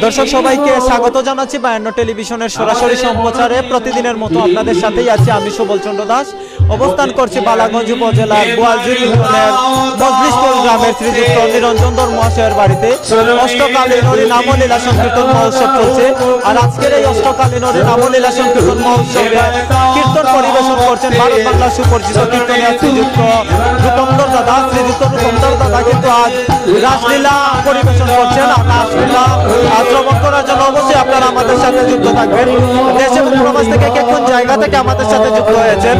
দর্শক সবাইকে স্বাগত জানাচ্ছি 52 টেলিভিশনের সরাসরি সম্প্রচারে। প্রতিদিনের মতো আপনাদের সাথেই আছি আমি সুবল চন্দ্র দাস। অবস্থান করছি বালাগঞ্জ উপজেলার বোয়ালজুড়ি ইউনিয়নের মজলিশপুর গ্রামের শ্রীযুক্ত নিরঞ্জন ধর মহাশয়ের বাড়িতে অষ্টকালীন হরিনামলীলা সংকীর্তন মহোৎসব চলছে। আর আজকের এই অষ্টকালীন হরিনামলীলা সংকীর্তন মহোৎসবে কীর্তন পরিবেশন করছেন ভারত বাংলার সুপরিচিত কীর্তনিয়া শ্রীযুক্ত রূপমধর দাদা। শ্রীযুক্ত রূপমধর দাদা কিন্তু আজ রাসলীলা পরিবেশন করছেন। রাসলীলা শ্রবণ করার জন্য অবশ্যই আপনারা আমাদের সাথে যুক্ত থাকবেন। দেশ এবং প্রবাস থেকে কোন জায়গা থেকে আমাদের সাথে যুক্ত হয়েছেন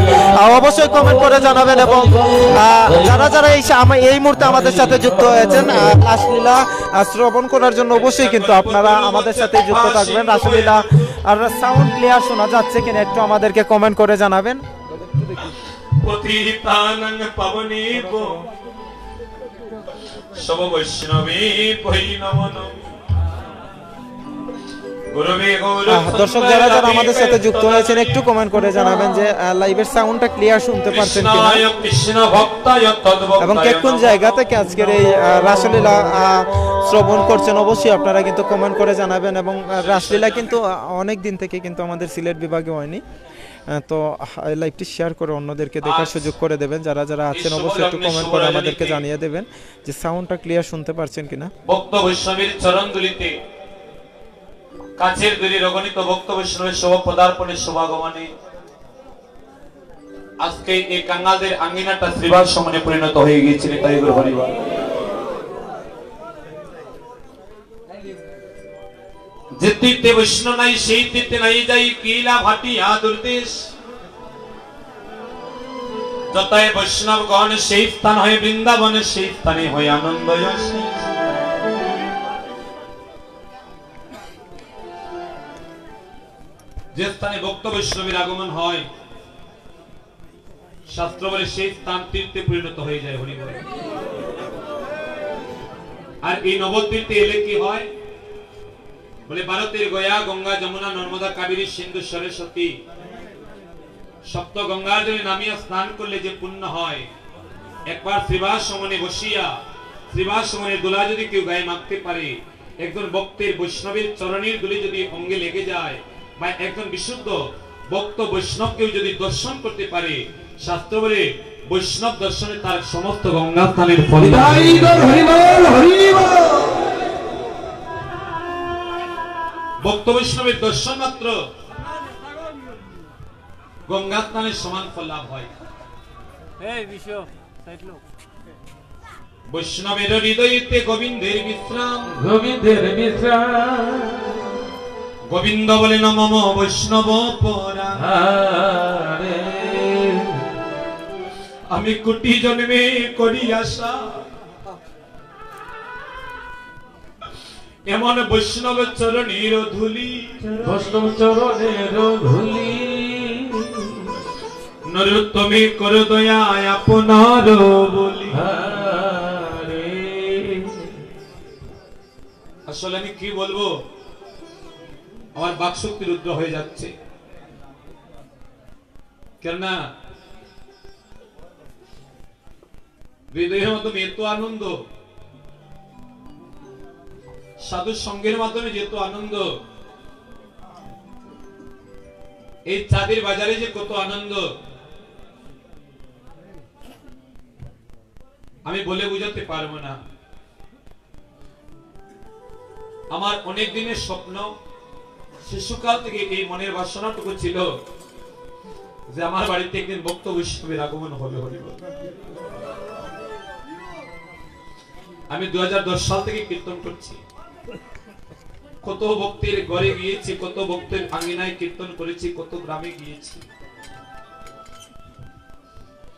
অবশ্যই কমেন্ট করে জানাবেন। এবং যারা যারা এই মুহূর্তে আমাদের সাথে যুক্ত হয়েছেন রাসলীলা শ্রবণ করার জন্য অবশ্যই কিন্তু আপনারা আমাদের সাথে যুক্ত থাকবেন। রাসলীলা আর সাউন্ড ক্লিয়ার শোনা যাচ্ছে কিনা একটু আমাদেরকে কমেন্ট করে জানাবেন। দর্শক যারা যারা আমাদের সাথে যুক্ত হয়েছেন একটু কমেন্ট করে জানাবেন যে লাইভের সাউন্ডটা ক্লিয়ার শুনতে পাচ্ছেন কিনা এবং কোন জায়গা থেকে আজকের এই রাসলীলা শ্রবণ করছেন অবশ্যই আপনারা কিন্তু কমেন্ট করে জানাবেন। এবং রাসলীলা কিন্তু অনেক দিন থেকে কিন্তু আমাদের সিলেট বিভাগে হয়নি, তো লাইভটি শেয়ার করে অন্যদেরকে দেখার সুযোগ করে দেবেন। যারা যারা আছেন অবশ্যই একটু কমেন্ট করে আমাদেরকে জানিয়ে দেবেন যে সাউন্ডটা ক্লিয়ার শুনতে পাচ্ছেন কিনা। ভক্ত বৈষ্ণবীর চরণধুলিতে কাছের দূরে রগণিত ভক্ত বৈষ্ণবের শোভা পদার্পণের শোভাগমনে আজকে এই কাঙ্গালদের আঙ্গিনাটা শ্রীবাস সমনে পরিণত হয়ে গিয়েছিল। তাই হরিবল। যে তীর্থে বৈষ্ণব নাই সেই তীর্থে নাই যাই কিলা ভাটি দুর্দেশ। যতই বৈষ্ণবগণ সেই স্থান হয়ে বৃন্দাবনের সেই স্থানে হয়ে আনন্দ। যে স্থানে ভক্ত বৈষ্ণবের আগমন হয় শাস্ত্র বলে সেই স্থান তীর্থে পরিণত হয়ে যায়। হরিবল। আর এই নবতীর্থে এলে কি হয় বলে ভারতের গয়া গঙ্গা যমুনা নর্মদা কাবেরী সিন্ধু সরস্বতী সপ্ত গঙ্গার জলে নামিয়া স্নান করলে যে পুণ্য হয়, একবার শ্রীবাস সমনে বসিয়া শ্রীবাস সমনের দোলা যদি কেউ গায়ে মাখতে পারে, একজন ভক্তের বৈষ্ণবের চরণের দুলি যদি অঙ্গে লেগে যায়, বা একজন বিশুদ্ধ ভক্ত বৈষ্ণবকেও যদি দর্শন করতে পারে, শাস্ত্র বলে বৈষ্ণব দর্শনে তার সমস্ত গঙ্গা স্থানের ফল। ভক্ত বৈষ্ণবের দর্শন মাত্র গঙ্গা স্নানের সমান ফল লাভ হয়। বৈষ্ণবের হৃদয়তে গোবিন্দের বিশ্রাম, গোবিন্দের বিশ্রাম। গোবিন্দ বলে নমঃ বৈষ্ণব পরাণে। আমি কোটি জন্মে করি আশা এমন বৈষ্ণব চরণের ধুলি, বৈষ্ণব চরণের ধুলি। নরোত্তমে কর দয়া আপনার বলি। আসলে আমি কি বলবো, আমার বাকশক্তি রুদ্র হয়ে যাচ্ছে। কেননা হৃদয়ের মাধ্যমে এত আনন্দ, সাধু সঙ্গের মাধ্যমে যেত আনন্দ, এই চাঁদের বাজারে যে কত আনন্দ আমি বলে বুঝাতে পারবো না। আমার অনেক দিনের স্বপ্ন, শিশুকাল থেকে এই মনের বাসনাটুকু ছিল যে আমার বাড়িতে একদিন ভক্ত বৈষ্ণবের আগমন হবে। হরিবল। আমি 2010 সাল থেকে কীর্তন করছি। কত ভক্তের ঘরে গিয়েছি, কত ভক্তের আঙ্গিনায় কীর্তন করেছি, কত গ্রামে গিয়েছি,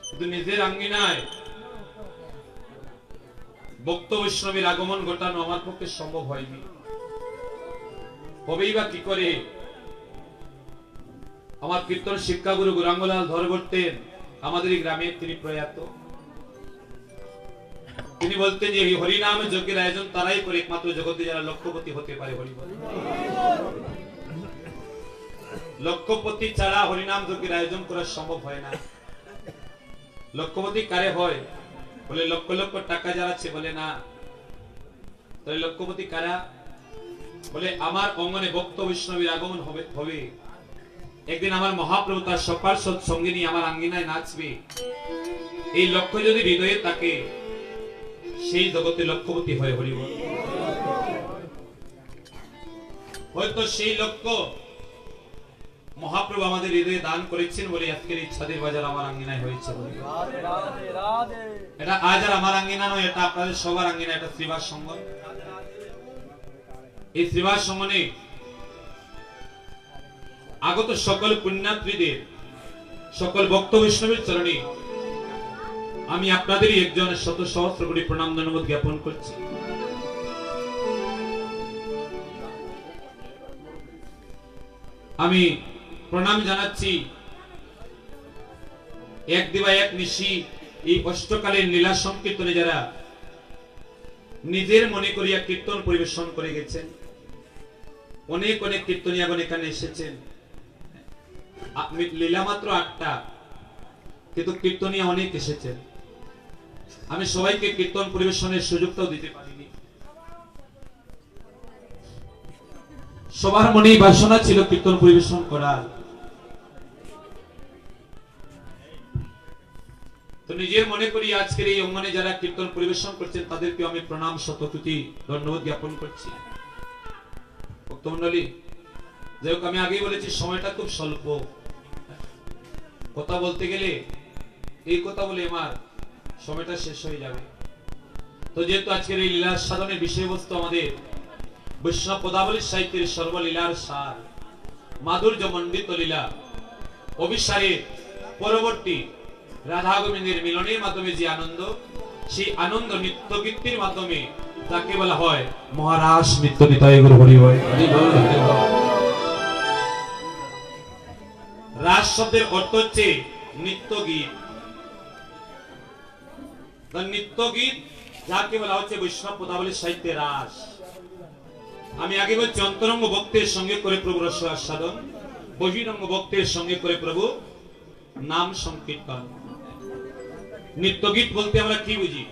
কিন্তু নিজের আঙ্গিনায় ভক্ত বৈষ্ণবের আগমন ঘটানো আমার পক্ষে সম্ভব হয়নি। হবেই বা কি করে? আমার কীর্তন শিক্ষাগুরু গৌরাঙ্গলাল ধর বলতেন, আমাদের এই গ্রামে তিনি প্রয়াত। তিনি বলতেন যে হরিনাম যজ্ঞের আয়োজন তারাই করে একমাত্র জগতে যারা লক্ষ্যপতি হতে পারে। হরিবল। লক্ষ্যপতি ছাড়া হরিনাম যজ্ঞের আয়োজন করা সম্ভব হয় না। লক্ষ্যপতি কারে হয় বলে লক্ষ লক্ষ টাকা যারা আছে বলে না, তাহলে লক্ষ্যপতি কারা? বলে আমার অঙ্গনে ভক্ত বৈষ্ণবীর আগমন হবে। একদিন আমার মহাপ্রভু তার সকাল সঙ্গে নিয়ে আমার আঙ্গিনায় নাচবে, এই লক্ষ্য যদি হৃদয়ে থাকে, সেই জগতে লক্ষ্যপতি হয়ে হরিব। হয়তো সেই লক্ষ্য মহাপ্রভু আমাদের হৃদয়ে দান করেছেন বলে আজকের এই ছাদের বাজার আমার আঙ্গিনায় হয়েছে। এটা আজ আর আমার আঙ্গিনা নয়, এটা আপনাদের সবার আঙ্গিনা। এটা শ্রীবাস সংঘ। এই শ্রীবাস সংগনে আগত সকল পুণ্যাত্রীদের, সকল ভক্ত বৈষ্ণবের চরণে আমি আপনাদেরই একজনের শত সহস্র কোটি প্রণাম ধন্যবাদ জ্ঞাপন করছি। আমি প্রণাম জানাচ্ছি এক দিবা এক নিশি এই অষ্টকালের লীলা সংকীর্তনে যারা নিজের মনে করিয়া কীর্তন পরিবেশন করে গেছেন। অনেক অনেক কীর্তনিয়াগণ এখানে এসেছেন। লীলা মাত্র 8টা, কিন্তু কীর্তনিয়া অনেক এসেছেন। আমি সবাইকে কীর্তন পরিবেশনের সুযোগটাও দিতে পারিনি। সবার মনেই বাসনা ছিল কীর্তন পরিবেশন করার। তো নিজের মনে করি আজকের এই অঙ্গনে যারা কীর্তন পরিবেশন করছেন তাদেরকে আমি প্রণাম শতকোটি ধন্যবাদ জ্ঞাপন করছি। ভক্তমণ্ডলী, যাই হোক, আমি আগেই বলেছি সময়টা খুব স্বল্প। কথা বলতে গেলে এই কথা বলে আমার সময়টা শেষ হয়ে যাবে। তো যেহেতু আজকের এই লীলা সাধনের বিষয়বস্তু আমাদের বৈষ্ণব পদাবলী সাহিত্যের সর্বলীলার সার, মাধুর্য মণ্ডিত লীলা অভিসারের পরবর্তী রাধা গোবিন্দের মিলনের মাধ্যমে যে আনন্দ, সেই আনন্দ নৃত্য গীতির মাধ্যমে তাকে বলা হয় মহারাস নৃত্য নিতাই গুরু হরি বল। রাস শব্দের অর্থ হচ্ছে নৃত্য গীত। নৃত্য গীত যাকে বলা হচ্ছে বৈষ্ণব পদাবলী সাহিত্যে রাস। আমি আগে বলছি অন্তরঙ্গ ভক্তের সঙ্গে করে প্রভু রস আস্বাদন, বহিরঙ্গ ভক্তের সঙ্গে করে প্রভু নাম সংকীর্তন। নৃত্য গীত বলতে আমরা কি বুঝি?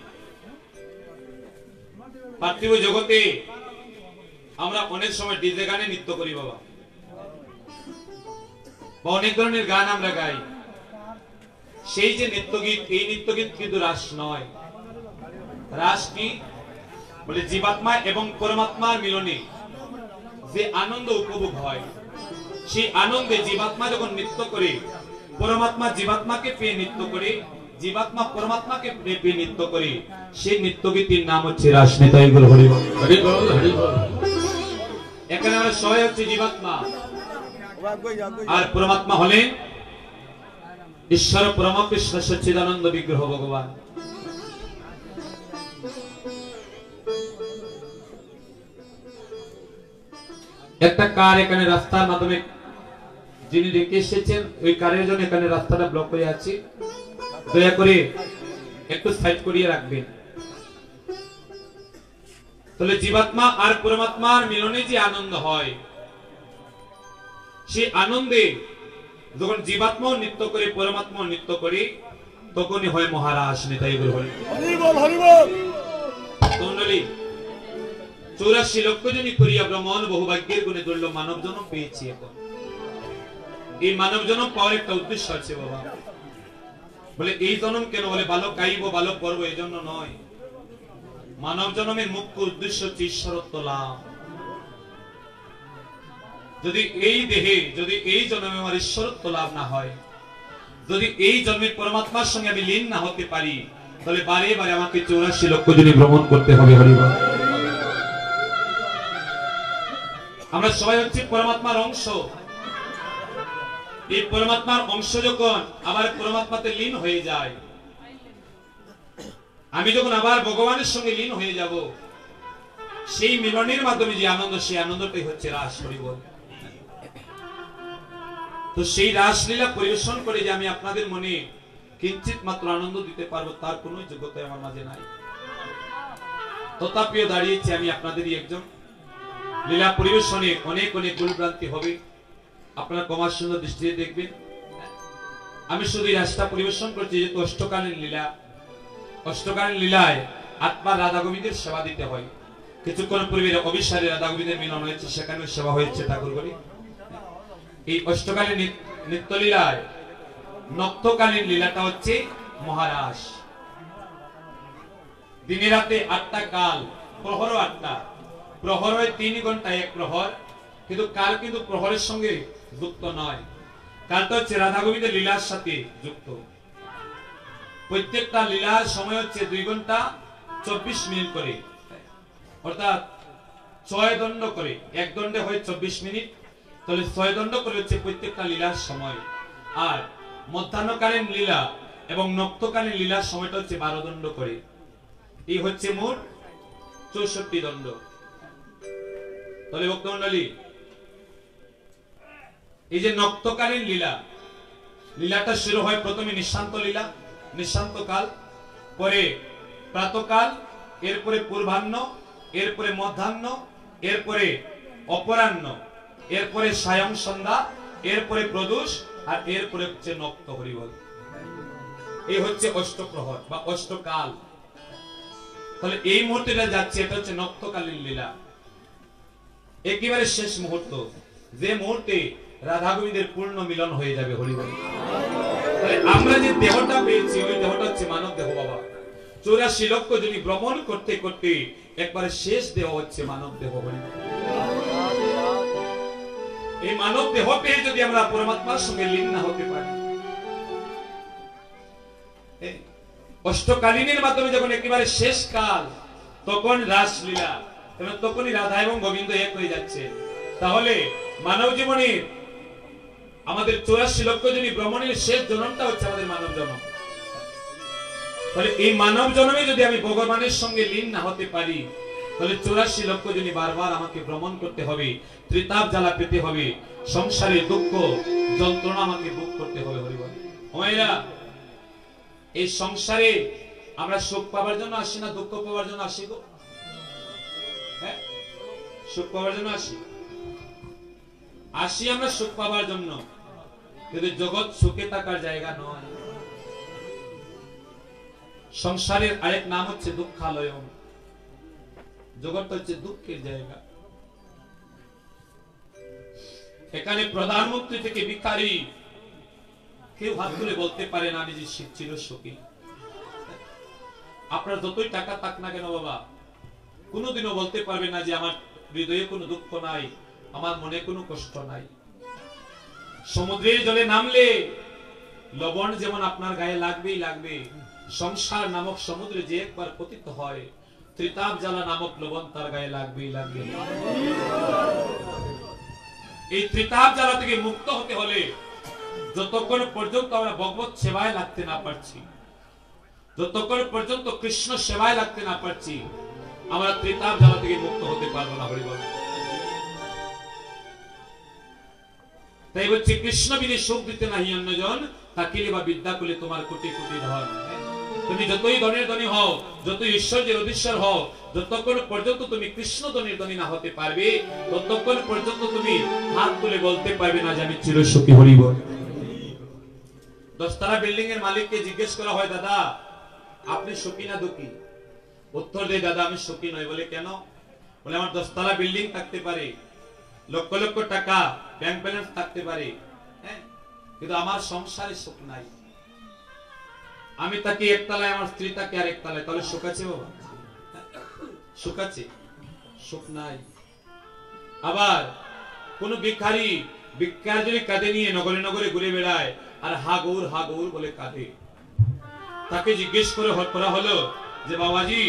পার্থিব জগতে আমরা অনেক সময় ডিজে গানে নৃত্য করি বাবা, বা অনেক ধরনের গান আমরা গাই। সেই যে নৃত্যগীত, এই নৃত্যগীত কিন্তু রাস নয়। রাস কি বলে? জীবাত্মা এবং পরমাত্মার মিলনে যে আনন্দ উপভোগ হয়, সেই আনন্দে জীবাত্মা যখন নৃত্য করে, পরমাত্মা জীবাত্মাকে পেয়ে নৃত্য করে, জীবাত্মা পরমাত্মাকে পেয়ে নৃত্য করে, সেই নৃত্যগীতির নাম হচ্ছে রাস। নিতাই গুরু হরি বল। এখানে আমরা সবাই হচ্ছে জীবাত্মা, আর পরমাত্মা হলেন ঈশ্বর পরমকৃষ্ণ সচ্চিদানন্দ বিগ্রহ ভগবান। একটা কার এখানে রাস্তার মাধ্যমে যিনি রেখে এসেছেন, ওই কারের জন্য এখানে রাস্তাটা ব্লক হয়ে আছে। দয়া করে একটু সাইড করিয়ে রাখবেন। তাহলে জীবাত্মা আর পরমাত্মার মিলনে যে আনন্দ হয়, সেই আনন্দে যখন জীবাত্মাও নৃত্য করে, পরমাত্মাও নৃত্য করে, তখনই হয় মহারাস। নিতাই গুরু হরি বল। 84 লক্ষ জনই করিয়া ভ্রমণ, বহু ভাগ্যের গুণে দুর্লভ মানব জন্ম পেয়েছি। এখন এই মানব জন্ম পাওয়ার একটা উদ্দেশ্য আছে বাবা। বলে এই জন্ম কেন? বলে ভালো গাইব, ভালো করবো, এই জন্য নয়। মানব জন্মের মুখ্য উদ্দেশ্য হচ্ছে ঈশ্বরত্ব লাভ। যদি এই দেহে, যদি এই জন্মে আমার ঈশ্বরত্ব লাভ না হয়, যদি এই জন্মে পরমাত্মার সঙ্গে আমি লীন না হতে পারি, তাহলে বারে বারে আমাকে 84 লক্ষ জনই ভ্রমণ করতে হবে। হরিবল। আমরা সবাই হচ্ছে পরমাত্মার অংশ। এই পরমাত্মার অংশ যখন আবার পরমাত্মাতে লীন হয়ে যায়, আমি যখন আবার ভগবানের সঙ্গে লীন হয়ে যাব, সেই মিলনের মাধ্যমে যে আনন্দ, সেই আনন্দটাই হচ্ছে রাস। হরিবল। তো সেই রাসলীলা পরিবেশন করে যে আমি আপনাদের মনে কিঞ্চিত মাত্র আনন্দ দিতে পারবো, তার কোন যোগ্যতা আমার মাঝে নাই। তথাপিও দাঁড়িয়েছি আমি আপনাদেরই একজন। লীলা পরিবেশনে অনেক অনেক ভুলভ্রান্তি হবে, আপনারা কমার সুন্দর দৃষ্টিতে দেখবেন। আমি শুধু এই রাস্তা পরিবেশন করছি, যেহেতু অষ্টকালীন লীলা। অষ্টকালীন লীলায় আত্মা রাধা গোবিন্দের সেবা দিতে হয়। কিছুক্ষণ পূর্বে অবিসারী রাধা গোবিন্দের মিলন হয়েছে, সেখানে সেবা হয়েছে ঠাকুরবাড়ি। এই অষ্টকালীন নিত্যলীলায় নক্তকালীন লীলাটা হচ্ছে মহারাস। দিনে রাতে 8টা কাল, প্রহর 8টা, প্রহর হয় 3 ঘন্টা 1 প্রহর, কিন্তু কাল কিন্তু প্রহরের সঙ্গে যুক্ত নয়। কালটা হচ্ছে রাধা গোবিন্দের লীলার সাথে যুক্ত। প্রত্যেকটা লীলার সময় হচ্ছে 2 ঘন্টা 24 মিনিট করে, অর্থাৎ 6 দণ্ড করে, 1 দণ্ডে হয় 24 মিনিট, তাহলে 6 দণ্ড করে হচ্ছে প্রত্যেকটা লীলার সময়। আর মধ্যাহ্নকালীন লীলা এবং নক্তকালীন লীলার সময়টা হচ্ছে 12 দণ্ড করে। এই হচ্ছে মোট 64 দণ্ড। তাহলে ভক্তমণ্ডলী, এই যে নক্তকালীন লীলা, লীলাটা শুরু হয় প্রথমে নিঃশান্ত লীলা, নিঃশান্ত কাল, পরে প্রাতকাল, এরপরে পূর্বাহ্ন, এরপরে মধ্যাহ্ন, এরপরে অপরাহ্ন, এরপরে সায়ং সন্ধ্যা, এরপরে প্রদোষ, আর এরপরে হচ্ছে নক্ত। হরিবল। এই হচ্ছে অষ্টপ্রহর বা অষ্টকাল। তাহলে এই মুহূর্তটা যাচ্ছে, এটা হচ্ছে নক্তকালীন লীলা, একেবারে শেষ মুহূর্ত, যে মুহূর্তে রাধা গোবিন্দের পূর্ণ মিলন হয়ে যাবে। হরিবল। আমরা যে দেহটা পেয়েছি, ওই দেহটা হচ্ছে মানব দেহ বাবা। 84 লক্ষ যদি ভ্রমণ করতে করতে একবারে শেষ দেহ হচ্ছে মানব দেহ। এই মানব দেহ পেয়ে যদি আমরা পরমাত্মার সঙ্গে লীন না হতে পারি, অষ্টকালীনের মাধ্যমে যখন একেবারে শেষ কাল, তখন রাসলীলা, এবং তখনই রাধা এবং গোবিন্দ এক হয়ে যাচ্ছে। তাহলে মানব জীবনের আমাদের 84 লক্ষ যদি ভ্রমণের শেষ জন্মটা হচ্ছে আমাদের মানব জন্ম। তাহলে এই মানব জন্মে যদি আমি ভগবানের সঙ্গে লীন না হতে পারি, তাহলে 84 লক্ষ যদি বারবার আমাকে ভ্রমণ করতে হবে, ত্রিতাপ জ্বালা পেতে হবে, সংসারে দুঃখ যন্ত্রণা আমাকে ভোগ করতে হবে। হরিবল। ওমাইরা, এই সংসারে আমরা সুখ পাওয়ার জন্য আসি না দুঃখ পাওয়ার জন্য আসি গো? হ্যাঁ, সুখ পাওয়ার জন্য আসি, আসি আমরা সুখ পাওয়ার জন্য, কিন্তু জগৎ সুখে থাকার জায়গা নয়। সংসারের আরেক নাম হচ্ছে দুঃখালয়। জগৎটা হচ্ছে দুঃখের জায়গা। এখানে প্রধানমন্ত্রী থেকে ভিখারি কেউ হাত তুলে বলতে পারে না আমি যে চির সুখী। আপনার যতই টাকা থাক না কেন বাবা, কোনোদিনও বলতে পারবে না যে আমার হৃদয়ে কোনো দুঃখ নাই, আমার মনে কোনো কষ্ট নাই। সমুদ্রের জলে নামলে লবণ যেমন আপনার গায়ে লাগবেই লাগবে, সংসার নামক সমুদ্রে যে একবার পতিত হয়, ত্রিতাপ জ্বালা নামক লবণ তার গায়ে লাগবেই লাগবে। এই ত্রিতাপ জ্বালা থেকে মুক্ত হতে হলে যতক্ষণ পর্যন্ত আমরা ভগবত সেবায় লাগতে না পারছি, যতক্ষণ পর্যন্ত কৃষ্ণ সেবায় লাগতে না পারছি, আমরা ত্রিতাপ জ্বালা থেকে মুক্ত হতে পারবো না। হরিবল। তাই বলছি, কৃষ্ণ বিনে সুখ দিতে নাহি অন্যজন, থাকিলে বা বিদ্যা কুলে তোমার কোটি কোটি ধন। তুমি যতই ধনের ধনী হও, যতই ঐশ্বর্যের অধীশ্বর হও, যতক্ষণ পর্যন্ত তুমি কৃষ্ণ ধনের ধনী না হতে পারবে, ততক্ষণ পর্যন্ত তুমি হাত তুলে বলতে পারবে না যে আমি চির সুখী। হরিবল। 10 তলা বিল্ডিং এর মালিককে জিজ্ঞেস করা হয়, দাদা আপনি সুখী না দুঃখী? উত্তর দেয়, দাদা আমি সুখী নই। বলে কেন? বলে আমার 10 তলা বিল্ডিং থাকতে পারে, লক্ষ লক্ষ টাকা ব্যাংক ব্যালেন্স থাকতে পারে, কিন্তু আমার সংসারে সুখ নাই। আমি তাকে একতলায়, আমার স্ত্রী তাকে আর একতলায়, তাহলে সুখ আছে বাবা? সুখ আছে? সুখ নাই। আবার কোন ভিখারি ভিক্ষার যদি কাঁধে নিয়ে নগরে নগরে ঘুরে বেড়ায় আর হা গৌর বলে কাঁধে, তাকে জিজ্ঞেস করা হলো যে বাবাজি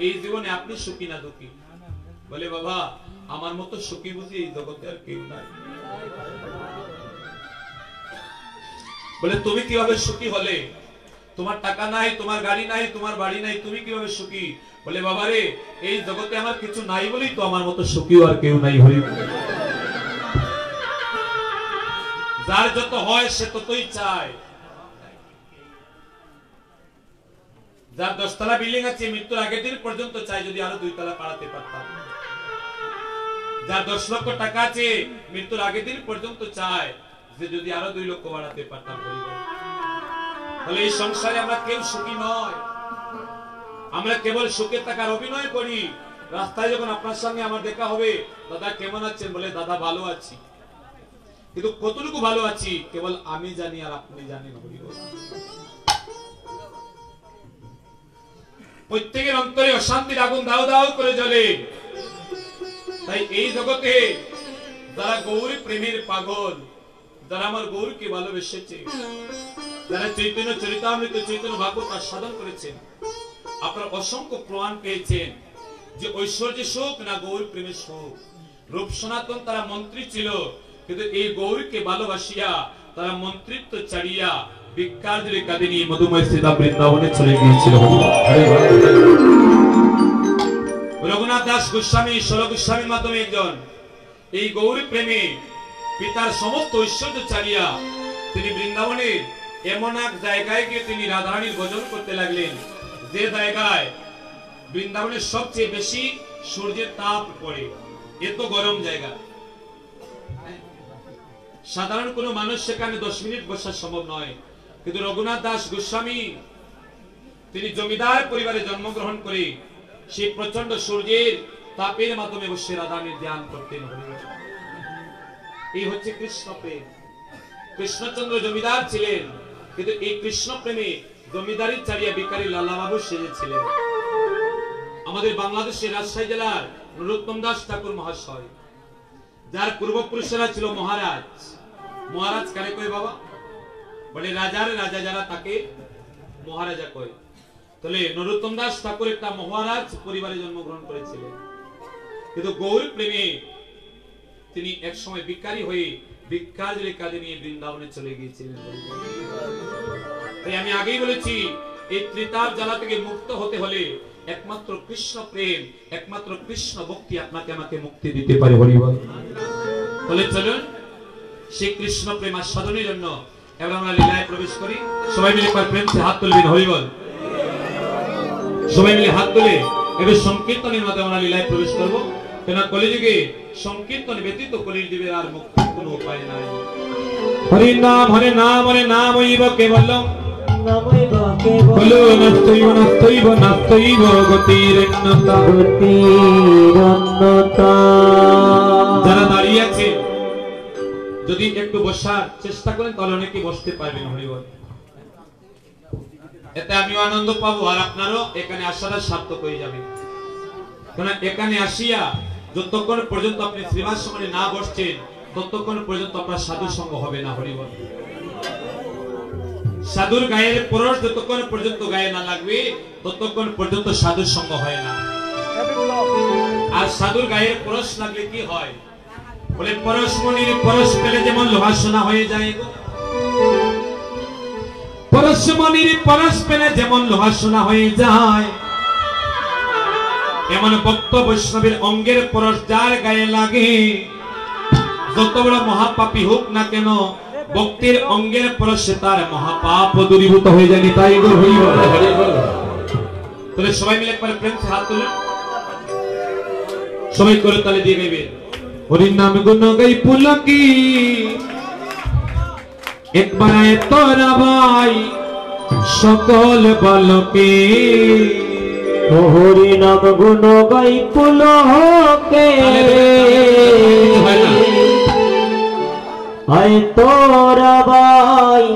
এই জীবনে আপনি সুখী না দুঃখী? বলে বাবা আমার মতো সুখী বুঝি এই জগতে আর কেউ নাই। বলে তুমি কিভাবে সুখী হলে? তোমার টাকা নাই, তোমার গাড়ি নাই, তোমার বাড়ি নাই, তুমি কিভাবে সুখী? বলে বাবারে এই জগতে আমার কিছু নাই বলেই তো আমার মতো সুখী আর কেউ নাই। হরি যার যত হয় সে ততই চায়। যার 10 তলা বিল্ডিং আছে মৃত্যুর আগের দিন পর্যন্ত চাই যদি আরো 2 তলা বাড়াতে পারতাম। যার 10 লক্ষ টাকা আছে মৃত্যুর আগের দিন পর্যন্ত চায় যে যদি আরো 2 লক্ষ বাড়াতে পারতাম। তাহলে এই সংসারে আমরা কেউ সুখী নয়, আমরা কেবল সুখে থাকার অভিনয় করি, রাস্তায় যখন আপনার সঙ্গে আমার দেখা হবে, দাদা কেমন আছেন, বলে দাদা ভালো আছি, কিন্তু কতটুকু ভালো আছি কেবল আমি জানি আর আপনি জানেন। প্রত্যেকের অন্তরে অশান্তির আগুন দাও দাও করে জ্বলে। তাই এই জগতে যারা গৌরী প্রেমের পাগল, যারা আমার গৌরীকে ভালোবেসেছে, যারা চৈতন্য চরিতামৃত চৈতন্য ভাগবত সাধন করেছেন, আপনারা অসংখ্য প্রমাণ পেয়েছেন যে ঐশ্বর্য শোক না গৌরী প্রেমের শোক। রূপ সনাতন তারা মন্ত্রী ছিল, কিন্তু এই গৌরীকে ভালোবাসিয়া তারা মন্ত্রিত্ব ছাড়িয়া ভিক্ষার্থীর কাঁধে নিয়ে মধুময় সীতা বৃন্দাবনে চলে গিয়েছিল। রঘুনাথ দাস গোস্বামী সর গোস্বামীর মাধ্যমে একজন এই গৌরী প্রেমে পিতার সমস্ত ঐশ্বর্য ছাড়িয়া তিনি বৃন্দাবনের এমন এক জায়গায় গিয়ে তিনি রাধারানীর ভজন করতে লাগলেন, যে জায়গায় বৃন্দাবনের সবচেয়ে বেশি সূর্যের তাপ পড়ে, এত গরম জায়গা। সাধারণ কোন মানুষ সেখানে 10 মিনিট বসা সম্ভব নয়, কিন্তু রঘুনাথ দাস গোস্বামী তিনি জমিদার পরিবারে জন্মগ্রহণ করে সেই প্রচন্ড সূর্যের তাপের মাধ্যমে বসে রাধারানীর ধ্যান করতেন। এই হচ্ছে কৃষ্ণ প্রেম। কৃষ্ণচন্দ্র জমিদার ছিলেন, কিন্তু এই কৃষ্ণ প্রেমে জমিদারি ছাড়িয়া ভিখারি লালাবাবু সেজেছিলেন। আমাদের বাংলাদেশের রাজশাহী জেলার নরোত্তম দাস ঠাকুর মহাশয়, যার পূর্বপুরুষেরা ছিল মহারাজ। মহারাজ কারে কয় বাবা? বলে রাজার রাজা যারা তাকে মহারাজা কয়। তাহলে নরোত্তম দাস ঠাকুর একটা মহারাজ পরিবারে জন্মগ্রহণ করেছিলেন, কিন্তু গৌরী প্রেমে তিনি এক সময় ভিখারি হয়ে ভিক্ষার্থীর কাঁধে নিয়ে বৃন্দাবনে চলে গিয়েছিলেন। তাই আমি আগেই বলেছি, এই ত্রিতাপ জ্বালা থেকে মুক্ত হতে হলে একমাত্র কৃষ্ণ প্রেম, একমাত্র কৃষ্ণ ভক্তি আপনাকে আমাকে মুক্তি দিতে পারে। হরিবল। তাহলে চলুন সেই কৃষ্ণ প্রেম আস্বাদনের জন্য এবার আমরা লীলায় প্রবেশ করি। সবাই মিলে একবার প্রেম সে হাত তুলবেন। হরিবল। সবাই মিলে হাত তুলে এবার সংকীর্তনের মাধ্যমে আমরা লীলায় প্রবেশ করব। কেন কলিযুগে সংকীর্তন ব্যতীত কলির জীবের আর মুক্তির কোনো উপায় নাই। হরি নাম হরে নাম হরে নাম হইব কেবলম বলো নস্তৈব নস্তৈব নস্তৈব গতিরন্নতা গতিরন্নতা। যারা দাঁড়িয়ে আছে যদি একটু বসার চেষ্টা করেন তাহলে অনেকে বসতে পারবেন। হরিবল। এতে আমিও আনন্দ পাবো আর আপনারও এখানে আসাটা সার্থক হয়ে যাবে। কারণ এখানে আসিয়া যতক্ষণ পর্যন্ত আপনি শ্রীবাস সমানে না বসছেন ততক্ষণ পর্যন্ত আপনার সাধু সঙ্গ হবে না। হরিবল। সাধুর গায়ের পরশ যতক্ষণ পর্যন্ত গায়ে না লাগবে ততক্ষণ পর্যন্ত সাধুর সঙ্গ হয় না। আর সাধুর গায়ের পরশ লাগলে কি হয়? বলে পরশমণির পরশ পেলে যেমন লোহা সোনা হয়ে যায়, পরশমণির পরশ পেলে যেমন লোহা সোনা হয়ে যায়, এমন ভক্ত বৈষ্ণবের অঙ্গের পরশ যার গায়ে লাগে যত বড় মহাপাপী হোক না কেন, ভক্তির অঙ্গের পরশে তার মহাপাপ দূরীভূত হয়ে যায়। তাই তাহলে সবাই মিলে একবার প্রেম সে হাত তুলে সবাই করে তালে দিয়ে গাইবে। হরির নাম গুণ গাই পুলকি একবার আয় তোরা ভাই সকল বালকে। হরি নাম গুণ গাই পুলকে আয় তোরা ভাই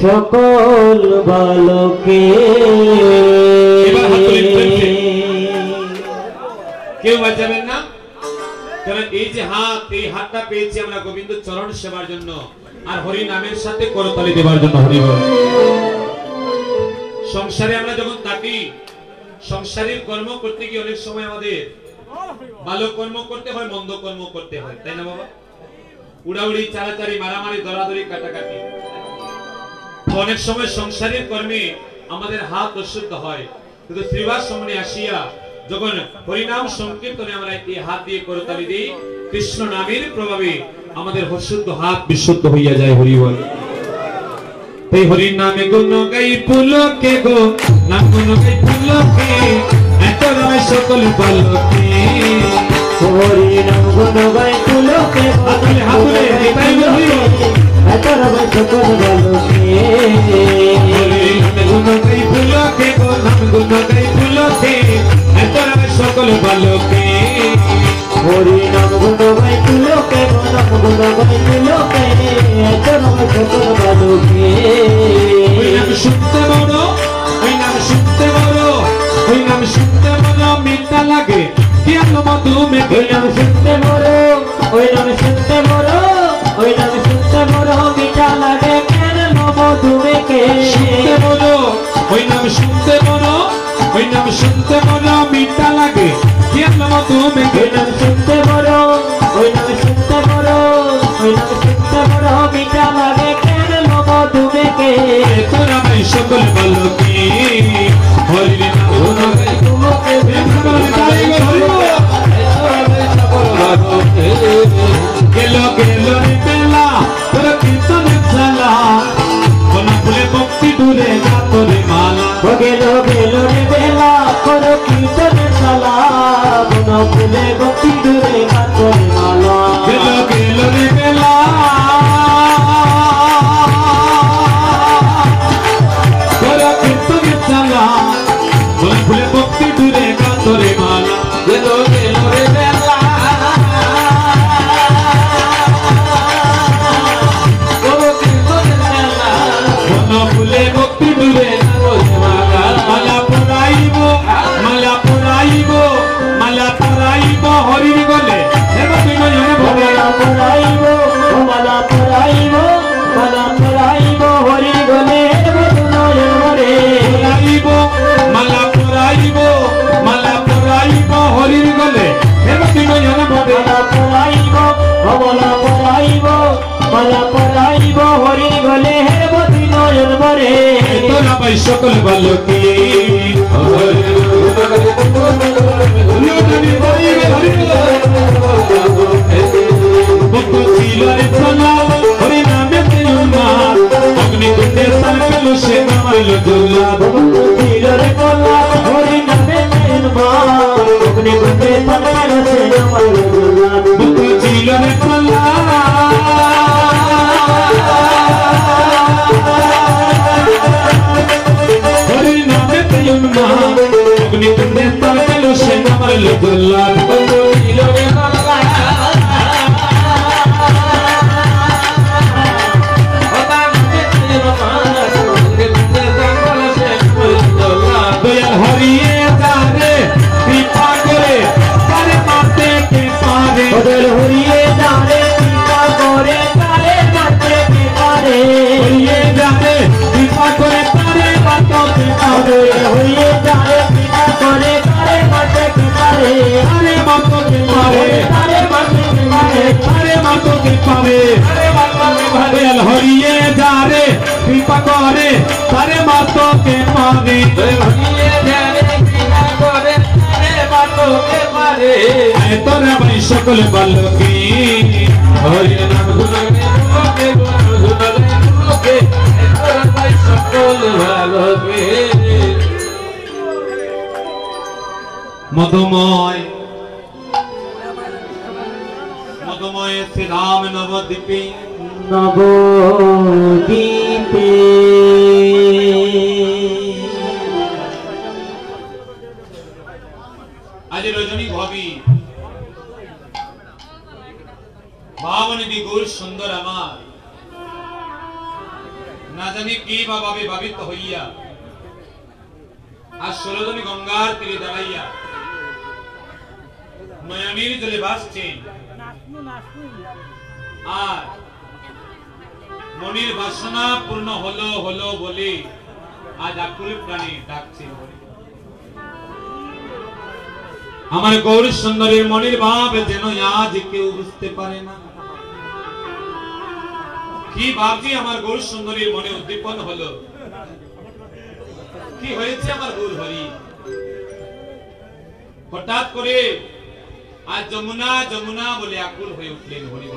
সকল বালকে। কেউ বাঁচাবেন না, কারণ এই যে হাত, এই হাতটা পেয়েছি আমরা গোবিন্দ চরণ সেবার জন্য আর হরি নামের সাথে করতালি দেবার জন্য। হরিবল। সংসারে আমরা যখন থাকি, সংসারের কর্ম করতে গিয়ে অনেক সময় আমাদের ভালো কর্ম করতে হয়, মন্দ কর্ম করতে হয়, তাই না বাবা? উড়াউড়ি, চারাচারি, মারামারি, দরাদরি, কাটাকাটি। অনেক সময় সংসারের কর্মে আমাদের হাত অশুদ্ধ হয়, কিন্তু শ্রীবাস সমনে আসিয়া যখন হরিনাম সংকীর্তনে আমরা এই হাত দিয়ে করতালি দিই, কৃষ্ণ নামের প্রভাবে আমাদের অশুদ্ধ হাত বিশুদ্ধ হইয়া যায়। হরিবল। তাই হরি নামে গুণ গাই পুলকে গো, নাম গুণ গাই পুলকে এত রায় সকল বালকে। হরি নাম গুণ গাই পুলকে হাতুলে হাতুলে এটাই হরিবল। এত রায় সকল বালকে। হরি নামে গুণ গাই পুলকে গো, নাম গুণ গাই পুলকে এত রায় হরি নাম গুণ গাই তুলোকে নাম গুণ গাই তুলোকে তোর ভাই সকল বালকে ওই নাম শুনতে বড় ওই নাম শুনতে বড় ওই নাম শুনতে বড় মিঠা লাগে জ্ঞান মধু মেঘে ওই নাম শুনতে বড় ওই নাম শুনতে বড় ওই নাম শুনতে বড় মিঠা লাগে কেন মধু মেঘে শুনতে বড় ওই নাম শুনতে বড় ওই নাম শুনতে বড় মিঠা লাগে জ্ঞান মধু মেঘে ওই নাম শুনতে বড় ওই নাম শুনতে বড় ওই নাম শুনতে বড় মিঠা লাগে কেন মধু মেঘে তোরা ভাই সকল বালকে হরি নাম গুণ গাই তুলোকে গেল গেল রে বেলা তোর কীর্তনের চালা কোন ফুলে ভক্তি দূরে যা তোরে মালা গেল গেল রে বেলা করো কীর্তনের শালা বন ফুলে গতি দূরে কাতরে মালা গেল গেল রে বেলা তোর কীর্তনের চালা কোন ফুলে ভক্তি দূরে যা তোরে মালা গেল গেল রে বেলা করো কীর্তনের শালা কোন ফুলে ভক্তি দূরে যা তোরে মালা মালা পরাইব হরির গলে এবার তুই নয়নে ভরে মালা পরাইব মালা পরাইব মালা পরাইব হরি গলে নয়ন মরে মালা পরাইব হরির গলে এবার তুই নয়নে ভরে মালা পরাইব মালা পরাইব মালা পরাইব হরি গলে হেবতি নয়ন মরে তোরা ভাই সকল বালকে ভক্ত ছিল রে চলা হরি নামে অগ্নিকুণ্ডে তার পেল সে নামাইল দোলা রে কলা হরি নামে মা অগ্নি গুণে তন্মার সে আমার দুলা ভক্ত ছিল রে চলা হরি নামে অগ্নিকুণ্ডে তার পেল সে নামাইল দোলা ভক্ত ছিল রে দয়াল হরিয়ে যারে কৃপা করে তারে মারতে কে পারে ওদের হরিয়ে যারে কৃপা করে তারে মারতে কে পারে হরিয়ে যারে কৃপা করে তারে মারতে কে পারে হরিয়ে যারে কৃপা করে তারে মারতে কে পারে তারে মারতে কে পারে তারে মারতে কে পারে তারে মারতে কে পারে দয়াল হরিয়ে যারে কৃপা করে তারে মারতে কে পারে হরিয়ে যারে কৃপা করে তারে মারতে কে পারে তোরা ভাই সকল বালকে হরি নাম গুণে মধুময় মধুময় শ্রীরাম নবদ্বীপে নবদ্বীপে আজ রজনী ভাবি ভাবনে বিগুর সুন্দর আমার না জানি কি বা ভাবে ভাবিত হইয়া আজ ষোলজনী গঙ্গার তীরে দাঁড়াইয়া নয়নীর জলে ভাসছে আর মনির বাসনা পূর্ণ হলো হলো বলে আজ আকুল প্রাণী ডাকছে আমার গৌরী সুন্দরীর মনির ভাব যেন আজ কেউ বুঝতে পারে না কি ভাবছি আমার গৌরী সুন্দরীর মনে উদ্দীপন হলো কি হয়েছে আমার গৌর হরি হঠাৎ করে আজ যমুনা যমুনা বলে আকুল হয়ে উঠলেন হরি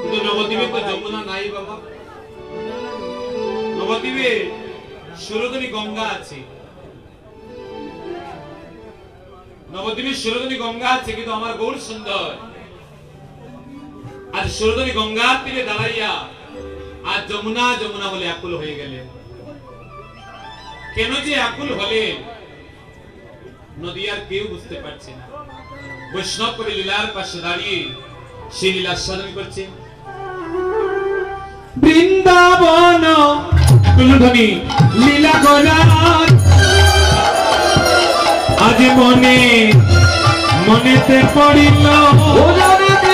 কিন্তু নবদ্বীপে তো যমুনা নাই বাবা নবদ্বীপে সুরধনী গঙ্গা আছে নবদ্বীপে সুরধনী গঙ্গা আছে কিন্তু আমার গৌর সুন্দর আজ সুরধনী গঙ্গার তীরে দাঁড়াইয়া আজ যমুনা যমুনা বলে আকুল হয়ে গেলেন কেন যে আকুল হলেন নদী আর কেউ বুঝতে পারছে না। বৈষ্ণব কবি লীলার পাশে দাঁড়িয়ে সেই লীলা সাধন করছে। বৃন্দাবন তুলধ্বনি লীলা করার আজ মনে মনেতে পড়িল মনেতে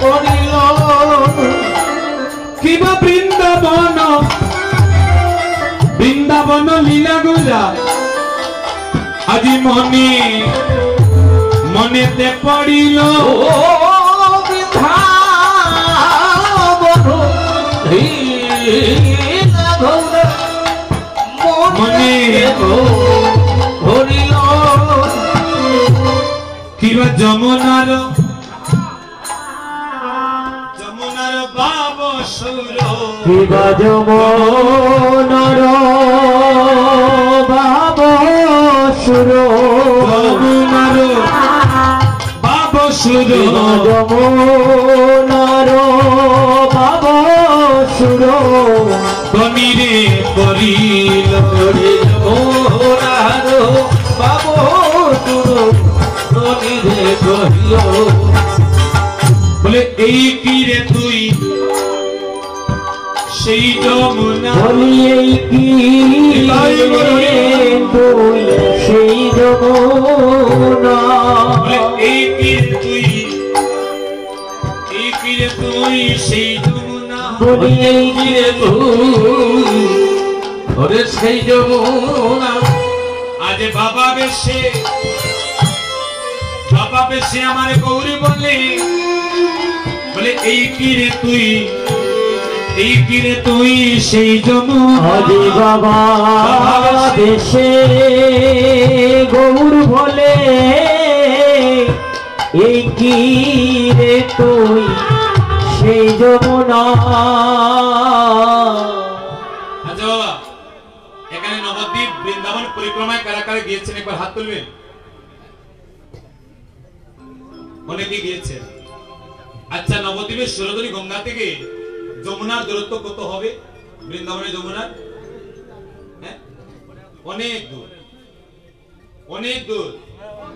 পড়িল কিবা বৃন্দাবন বৃন্দাবন লীলা গোলা আজি মনে মনেতে পড়িল মনে পড়িল কিবা যমুনার যমুনার বাব সুর কিবা যমুনার বাব সুর যমুনার বাব সুর যমুনার বাব সুর কনিরে করিল যমুনার বাব সুর কনিরে করিল বলে এই কি রে তুই সেই যমুনা বলি এই কি তুই সেই যমুনা বলে এই কি রে তুই সেই যমুনা বলি এই কি তুই ওরে সেই যমুনা আজ বাবা বেশে আমার গৌরী বলে বলে এই কি রে তুই সেই যমুনা আদি বাবা দেশে গৌর বলে এই কি রে তুই সেই যমুনা আচ্ছা বাবা এখানে নবদ্বীপ বৃন্দাবন পরিক্রমায় কারা কারা গিয়েছেন একবার হাত তুলবেন। অনেকে গিয়েছেন। আচ্ছা নবদ্বীপের সুরধনী গঙ্গা থেকে যমুনার দূরত্ব কত হবে? বৃন্দাবনের যমুনার অনেক দূর, অনেক দূর।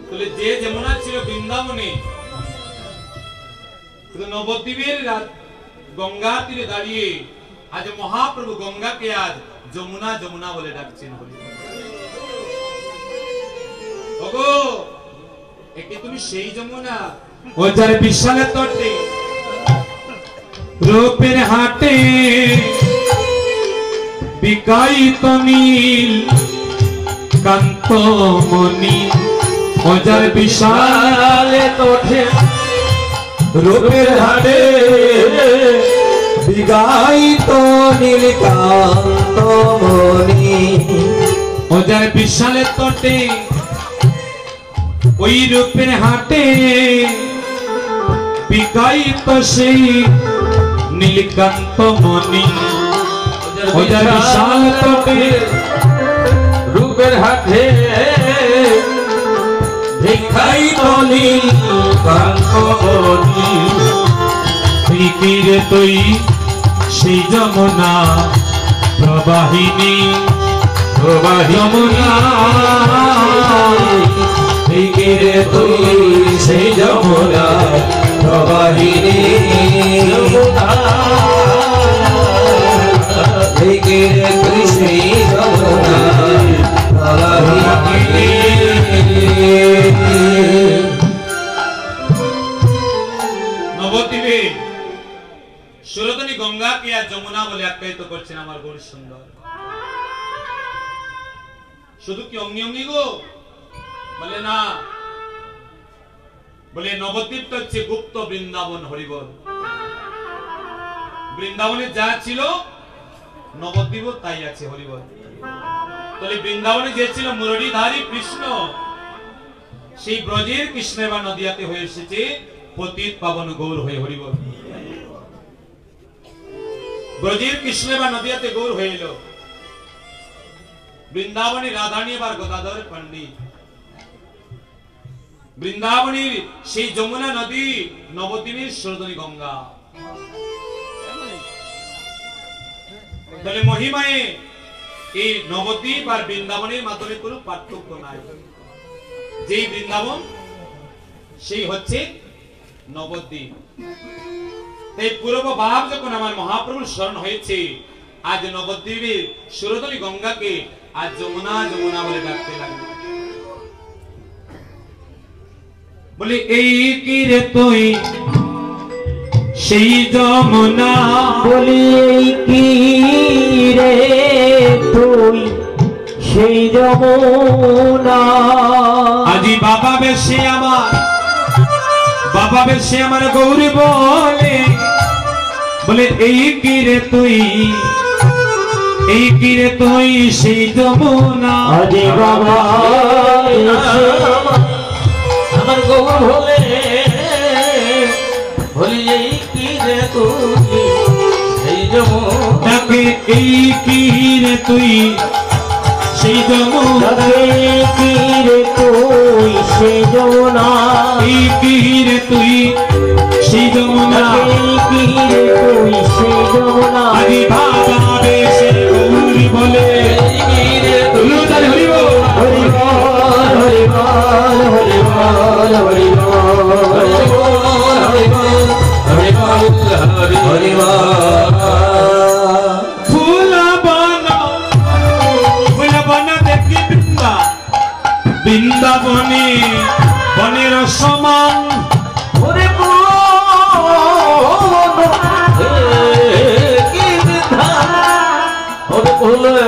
তাহলে যে যমুনা ছিল বৃন্দাবনে, নবদ্বীপের গঙ্গা তীরে দাঁড়িয়ে আজ মহাপ্রভু গঙ্গাকে আজ যমুনা যমুনা বলে ডাকছেন। ওগো একে তুমি সেই যমুনা ও যার বিশালের তটে রূপের হাটে বিকাইত নীল কান্তমণি ও যার বিশালে তটে রূপের হাটে বিগাইত নীলকান্তমণি ও যার বিশালের তটে ওই রূপের হাটে বিকাইত সেই নীলকান্তমণি ও যার বিশাল তটে রূপের হাটে বিগাইত নীলকান্তমণি তুই কি রে তুই সেই যমুনা প্রবাহিনী যমুনা তুই কি রে তুই সেই যমুনা প্রবাহিনী যমুনা তুই কি রে তুই সেই যমুনা প্রবাহিনী নবদ্বীপে সুরধনী গঙ্গাকে আর যমুনা বলে আখ্যায়িত করছেন আমার গৌর সুন্দর। শুধু কি অঙ্গি অঙ্গি গো বলে না, বলে নবদ্বীপটা হচ্ছে গুপ্ত বৃন্দাবন। হরিবল বৃন্দাবনে যা ছিল নবদ্বীপও তাই আছে। হরিবল তাহলে বৃন্দাবনে যে ছিল মুরলীধারী কৃষ্ণ, সেই ব্রজের কৃষ্ণ এবার নদিয়াতে হয়ে এসেছে পতিত পাবন গৌর হয়ে। হরিবল ব্রজের কৃষ্ণ এবার নদিয়াতে গৌর হয়ে এলো। বৃন্দাবনী রাধানী এবার গদাধর পণ্ডিত। বৃন্দাবনীর সেই যমুনা নদী নবদ্বীপের সুরধনী গঙ্গা। তাহলে মহিমায় এই নবদ্বীপ আর বৃন্দাবনের মাধ্যমে কোনো পার্থক্য নাই। যেই বৃন্দাবন সেই হচ্ছে নবদ্বীপ। তাই পূর্ব ভাব যখন আমার মহাপ্রভুর স্মরণ হয়েছে, আজ নবদ্বীপের সুরধনী গঙ্গাকে আজ যমুনা যমুনা বলে ডাকতে লাগলো। বলে এই কি রে তুই সেই যমুনা, বলি এই কি রে তুই সেই যমুনা। আজি বাবা বেশে আমার গৌরী বলে, বলে এই কি রে তুই সেই যমুনা। আজি বাবা আমার গৌর বলে, বলি এই কি রে তুই সেই যমুনা। এই কি রে তুই সেই যমুনা, এই কি রে তুই সেই যমুনা। এই কি রে তুই সেই যমুনা, এই কি রে তুই সেই যমুনা। আজি বাবা বেশে গৌরী বলে, এই কি রে তুই হরি বল হরি বল হরি বল হরি বল হরি বল হরি বল হরি বল। ফুল বন দেখি বৃন্দাবনে বনের সমান, ওরে কি ওরে বলে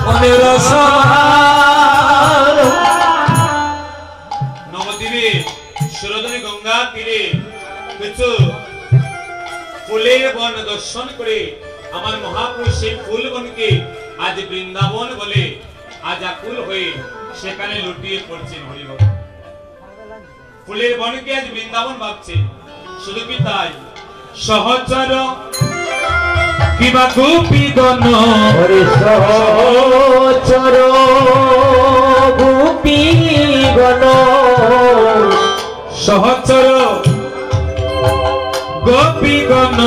মনের সমান। নবদ্বীপে সুরধনী গঙ্গা তীরে কিছু ফুলের বন দর্শন করে আমার মহাপুরুষ সেই ফুল বনকে আজ বৃন্দাবন বলে আজ আকুল হয়ে সেখানে লুটিয়ে পড়ছেন। হরিবল ফুলের বনকে আজ বৃন্দাবন ভাবছে। শুধু কি তাই, সহচর কিবা গোপীগণ, হরে সহচর গোপীগণ, সহচর গোপীগণ,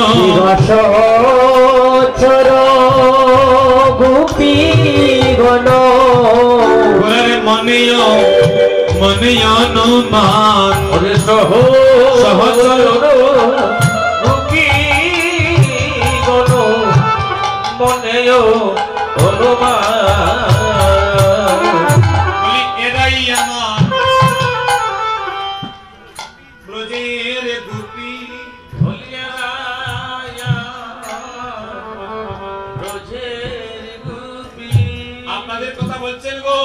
সহচর গোপীগণ। মনে অনুমান, হরে সহচর গোপীগণ, মনে অনুমান। বলি এরাই আমার ব্রজের গোপী, আপনাদের কথা বলছেন গো।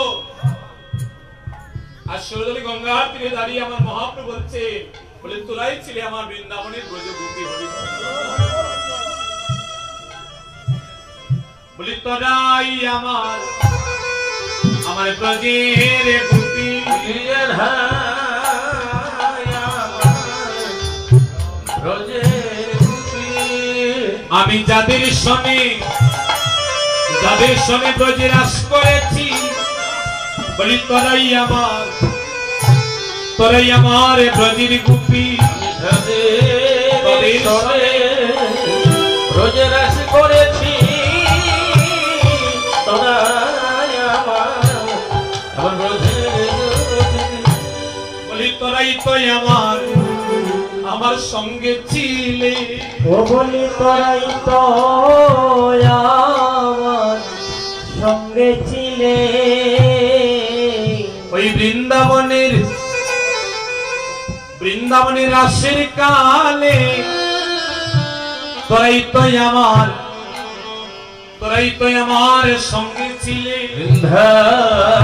আর সুরধনী গঙ্গার তীরে দাঁড়িয়ে আমার মহাপ্রভু বলছে, বলে তোরাই ছিলে আমার বৃন্দাবনের ব্রজ গোপী। হরিবল বলি তোরাই আমার ব্রজের গোপী। আমি যাদের সনে ব্রজে রাস করেছি, বলি তোরাই আমার ব্রজের গোপী। রোজে রাস করেছি, বলি তোরাই তো আমার সঙ্গে ছিলে। ও বলি তোরাই তো আমার সঙ্গে ছিলে। ওই বৃন্দাবনের রাসের কালে তোরাই তো আমার সঙ্গে ছিলে। বৃন্দাবনে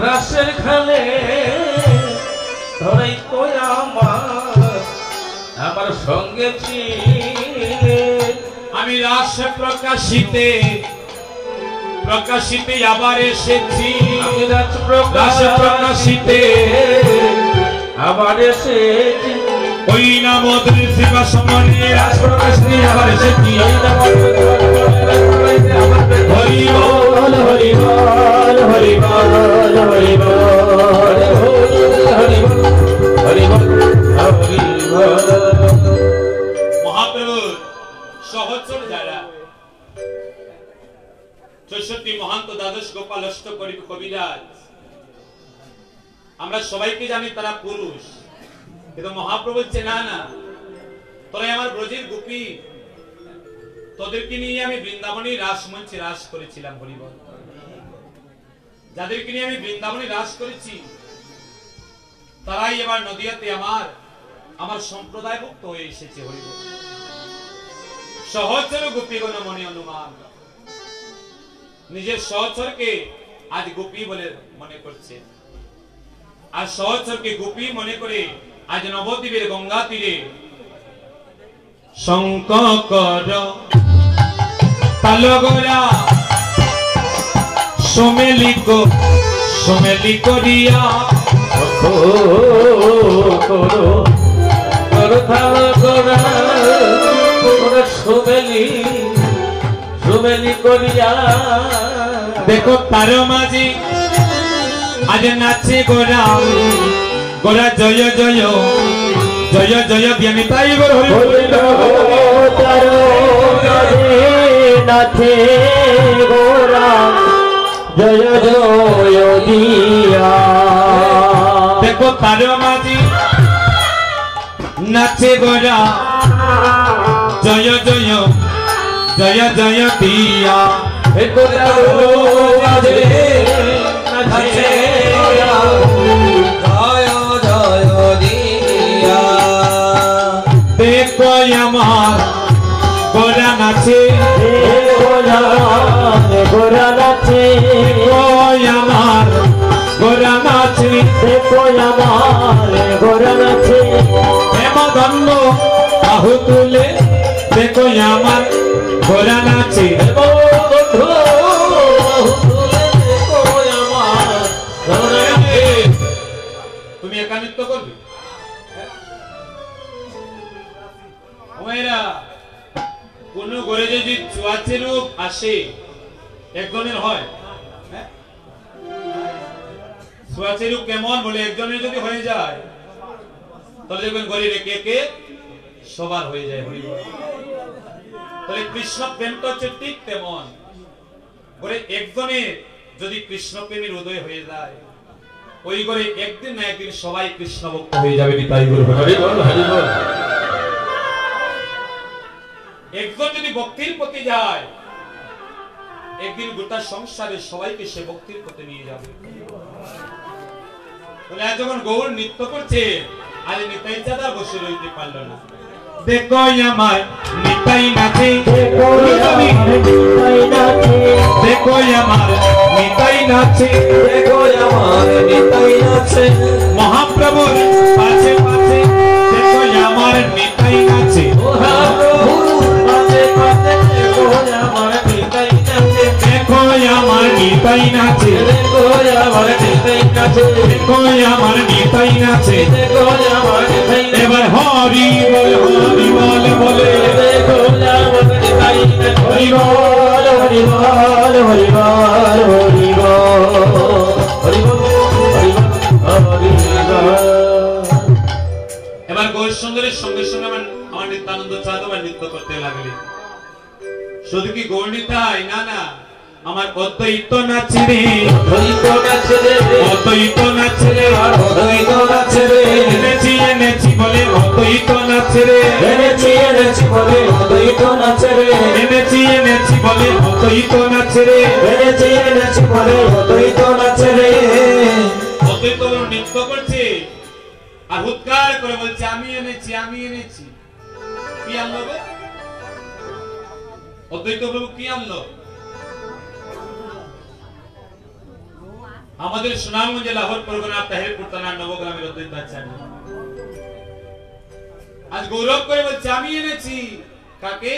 রাসের খালে তোরাই তো আমার সঙ্গে ছিলে। আমি রাস প্রকাশিতে আবার এসেছি। আমি রাস রাস প্রকাশিতে আবার এসেছি। ওই নামদ্রি সেবা সময়ে রাস প্রকাশ নিয়ে আবার এসেছি। হরি বল হরি বল হরি বল হরি বল হরি বল হরি বল হরি বল। মহাপ্রভু দ্বাদশ গোপাল অষ্ট কবিরাজ, আমরা সবাইকে জানি তারা পুরুষ, কিন্তু মহাপ্রভু বলছে না না, তোরাই আমার ব্রজের গোপী, তোদেরকে নিয়ে আমি বৃন্দাবনী রাসমঞ্চে রাস করেছিলাম। হরিবল। যাদেরকে নিয়ে আমি বৃন্দাবনী রাস করেছি তারাই এবার নদিয়াতে আমার সম্প্রদায়ভুক্ত হয়ে এসেছে। হরিবল। সহচর গোপীগণ মনে অনুমান, নিজের সহচরকে আজ গোপী বলে মনে করছে, আর সহচরকে গোপী মনে করে আজ নবদ্বীপের গঙ্গা তীরে শঙ্কর তালগোরা সোমেলি করিয়া সোমেলি করিয়া দেখো তার মাঝি আজ নাচে গোরা গোরা জয় জয় জয় জয় বিয়ামি তাই গোর নাচে গোরা জয় জয় দিয়া। দেখো তার মাঝি নাচে গোরা জয় জয় জয় জয় দিয়া। দেখো আমার গোরা নাচে, গোরা নাচে, আমার গোরা নাচে, আমার গোরা নাচে, হেমদণ্ড বাহু তুলে দেখো আমার গোরা নাচে। তুমি একা নৃত্য করবে? কোন ঘরে যদি চুয়াচে রূপ আসে একজনের হয়, চুয়াচে রূপ কেমন বলে একজনের যদি হয়ে যায় তাহলে দেখবেন ঘরে রেখে কে সবার হয়ে যায়। তাহলে কৃষ্ণ প্রেমটা হচ্ছে ঠিক তেমন, ঘরে একজনের যদি কৃষ্ণ প্রেমের উদয় হয়ে যায় ওই ঘরে একদিন না একদিন সবাই কৃষ্ণ ভক্ত হয়ে যাবে। তাই একজন যদি ভক্তির পথে যায় একদিন গোটা সংসারে সবাইকে সে ভক্তির পথে নিয়ে যাবে। বলে আজ যখন গৌর নৃত্য করছে আজ নিতাই চাঁদা বসে রইতে পারল না। দেখো আমার নিতাই নাচে, দেখো আমার নিতাই নাচে, দেখো আমার নিতাই নাচে, মহাপ্রভুর পাশে পাশে দেখো আমার নিতাই নাচে, আমার নিতাই নাচে, দেখো আমার নিতাই নাচে। এবার হরি বল বলে হরি বল হরি বল হরি বল হরি বল হরি বল। এবার গৌর সুন্দরের সঙ্গে সঙ্গে আমার নিত্যানন্দ চাঁদ নৃত্য করতে লাগলেন। শুধু কি গৌর নিতাই না না, আমার অদ্বৈত নাচে রে, অদ্বৈত নাচে রে, অদ্বৈত নাচে রে, অদ্বৈত নাচে রে, এনেছি এনেছি বলে অদ্বৈত নাচে রে, এনেছি এনেছি বলে অদ্বৈত নাচে রে, এনেছি এনেছি বলে অদ্বৈত নাচে রে, এনেছি এনেছি বলে অদ্বৈত নাচে রে। অদ্বৈত নৃত্য করছে আর হুৎকার করে বলছে আমি এনেছি আমি এনেছি। কি আনলো গো? অদ্বৈত প্রভু কি আনলো? আমাদের সুনামগঞ্জে লাহোর পরগনা তাহিরপুর থানার নবগ্রামের অদ্বৈত আচার্য আজ গৌরব করে বলছে আমি এনেছি। কাকে?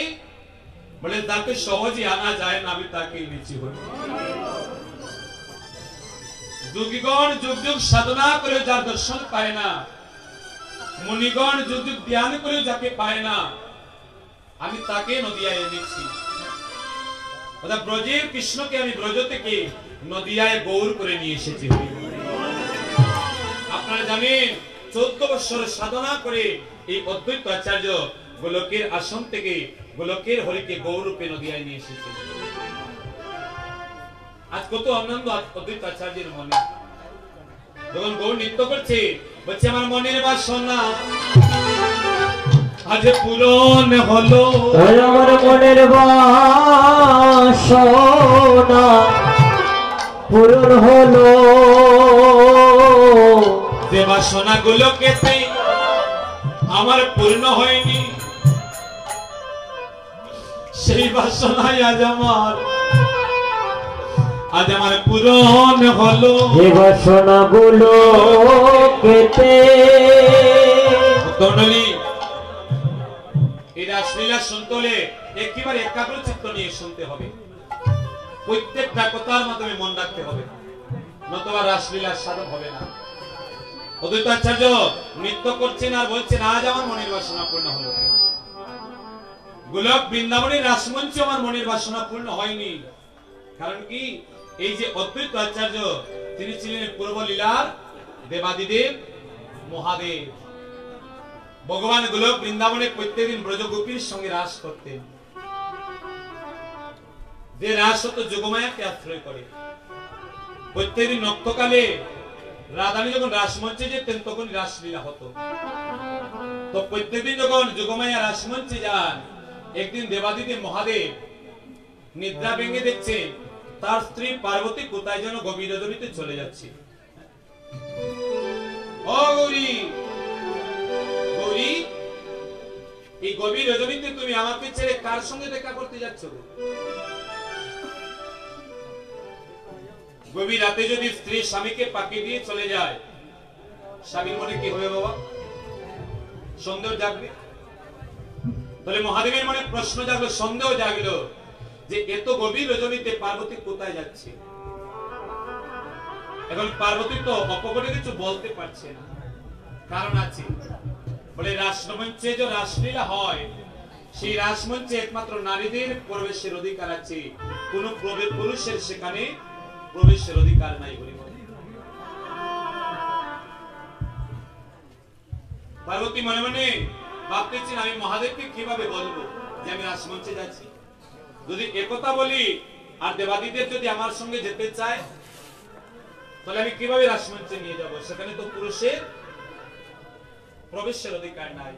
বলে তাকে সহজে আনা যায় না, আমি তাকে এনেছি। যোগীগণ যুগ যুগ সাধনা করে যার দর্শন পায় না, মুনিগণ যুগ যুগ ধ্যান করে যাকে পায় না, আমি তাকে নদিয়ায় এনেছি। ব্রজের কৃষ্ণকে আমি ব্রজ থেকে নদিয়ায় গৌর করে নিয়ে এসেছি। আপনারা জানেন 14 বছর সাধনা করে এই অদ্বৈত আচার্য গোলকের আসন থেকে গোলকের হরিকে গৌর রূপে নদিয়ায় নিয়ে এসেছে। আজ কত আনন্দ অদ্বৈত আচার্যের মনে। যখন গৌর নৃত্য করছে বলছে আমার মনের বাসনা আজ পূরণ হলো, ওই আমার মনের বাসনা পূরণ হলো। যে বাসনা গুলোকে আমার পূর্ণ হয়নি সেই বাসনাই আজ আমার পূরণ হলো। যে বাসনা গুলো কেটে দণ্ডলী এই রাসলীলা শুনতে হলে একেবারে একাগ্র চিত্ত নিয়ে শুনতে হবে, প্রত্যেকটা কথার মাধ্যমে মন রাখতে হবে, নতুবা রাসলীলার সাধন হবে না। অদ্বৈত আচার্য নৃত্য করছেন আর বলছেন আজ আমার মনের বাসনা পূর্ণ হলো। গোলক বৃন্দাবনের রাসমঞ্চে আমার মনের বাসনা পূর্ণ হয়নি। কারণ কি, এই যে অদ্বৈত আচার্য তিনি ছিলেন পূর্ব লীলার দেবাদিদেব মহাদেব। ভগবান গোলক বৃন্দাবনে প্রত্যেকদিন ব্রজগোপীর সঙ্গে রাস করতেন। যে রাস হতো যোগমায়াকে আশ্রয় করে। প্রত্যেকদিন নক্তকালে রাধারানী যখন রাসমঞ্চে যেতেন তখন রাসলীলা হতো। তো প্রত্যেকদিন যখন যোগমায়া রাসমঞ্চে যান, একদিন দেবাদিদেব মহাদেব নিদ্রা ভেঙে দেখছে তার স্ত্রী পার্বতী কোথায় যেন গভীর রজনীতে চলে যাচ্ছে। ও গৌরী, গৌরী, এই গভীর রজনীতে তুমি আমাকে ছেড়ে কার সঙ্গে দেখা করতে যাচ্ছ? গভীর রাতে যদি স্ত্রী স্বামীকে পাকি দিয়ে চলে যায়, স্বামীর মনে কি হবে বাবা? সন্দেহ জাগবে। তাহলে মহাদেবের মনে প্রশ্ন জাগলো, সন্দেহ জাগলো যে এত গভীর রজনীতে পার্বতী কোথায় যাচ্ছে। এখন পার্বতী তো অপকটে কিছু বলতে পারছে না, কারণ আছে। বলে রাসমঞ্চে যে রাসলীলা হয়, সেই রাসমঞ্চে একমাত্র নারীদের প্রবেশের অধিকার আছে, কোন পুরুষের সেখানে প্রবেশের অধিকার নাই বলে। পার্বতী মনে মনে ভাবতেছেন আমি মহাদেবকে কিভাবে বলবো যে আমি রাসমঞ্চে যাচ্ছি। যদি একথা বলি আর দেবাদিদেব যদি আমার সঙ্গে যেতে চায়, তাহলে আমি কিভাবে রাসমঞ্চে নিয়ে যাব? সেখানে তো পুরুষের প্রবেশের অধিকার নাই।